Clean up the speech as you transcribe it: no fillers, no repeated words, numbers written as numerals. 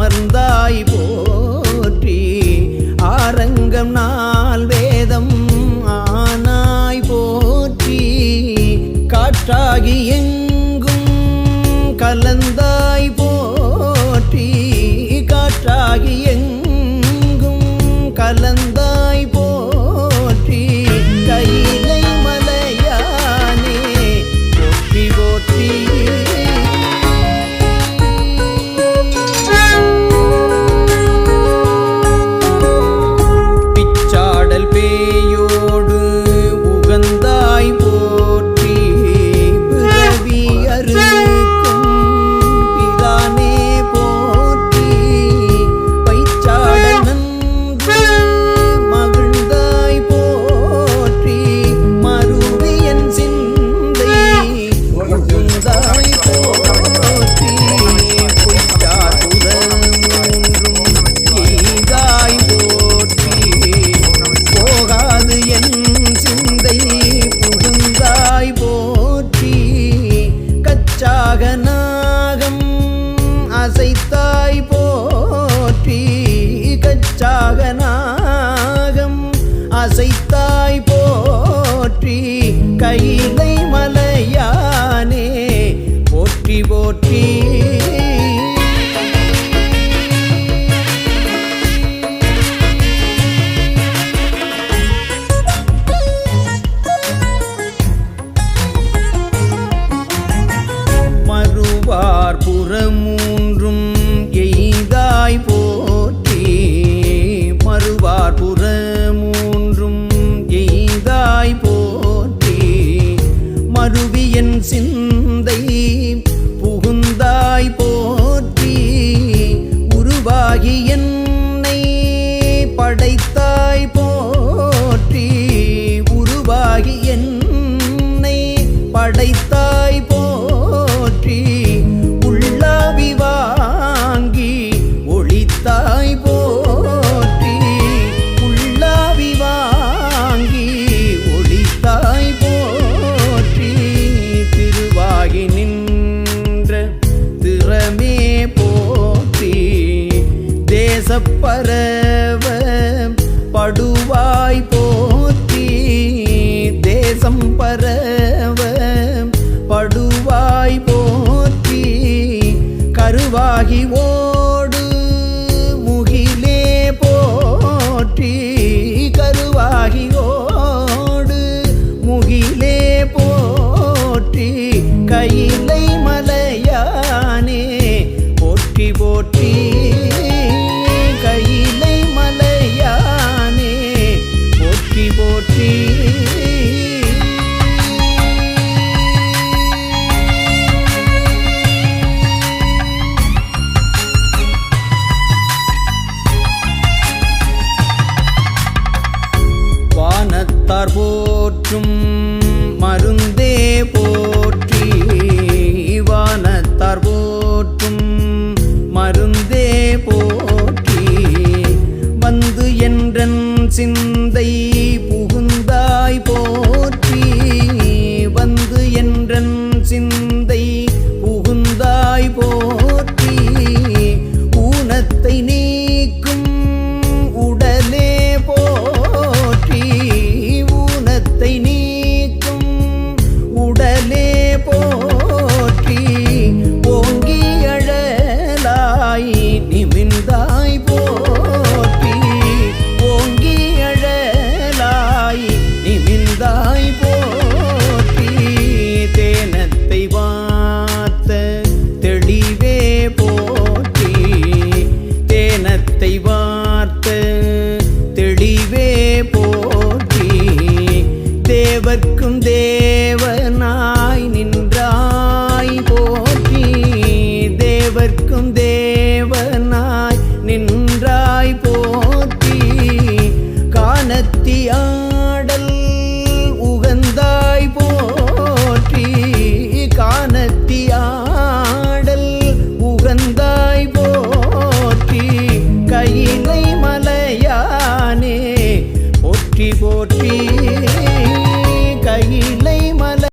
அமர்ந்தாய் போற்றி ஆரங்கம் நாள் வேதம் ஆனாய் போற்றி காற்றாகி எங்கும் கலந்தாய் போற்றி காற்றாகி எங்கும் கலந்தாய் போற்றி கைலை மலையானே போற்றி போற்றி பிச்சாடல் பேயோடு உகந்தாய் போற்றி பிறவி அறுக்கும் பிரானே போற்றி பைச்சாடல் நன்று மகிழ்ந்தாய் போற்றி மருவியன் சிந்தை உகந்தாய் போற்றி பொய்ச்சார் புறமூன்றும் எய்தாய் போற்றி போகாது என் சிந்தை புகுந்தாய் போற்றி கச்சாக நாகம் அசைத்தாய் போற்றி கச்சாக நாகம் அசைத்தாய் போற்றி கைலை மலையானே போற்றி போற்றி மறுவார் புறமூன்றும் எய்தாய் போற்றி மறுவார் புறமூன்றும் எய்தாய் போற்றி மருவியன் சிந்தை புகுந்தாய் போற்றி உருவாகி என்னை படைத்தாய் போற்றி உருவாகி என்னை படைத்தாய் போற்றி உள்ளாவி வாங்கி ஒளித்தாய் போற்றி உள்ளாவி வாங்கி ஒளித்தாய் போற்றி திருவாகி நின்ற திறமே போற்றி தேசப்பரவ படுவாய் போற்றி தேசம் பரவ படுவாய் போற்றி கருவாகி ஓடு முகிலே போற்றி கருவாகி ஓடு முகிலே போற்றி கைலை மலையானே போற்றி போற்றி கைலை மலையானே போற்றி போற்றி வானத்தார் போற்றும் மருந்தே போற்றி வானத்தார் போற்றும் மருந்தே போற்றி வந்து என்றன் சிந்த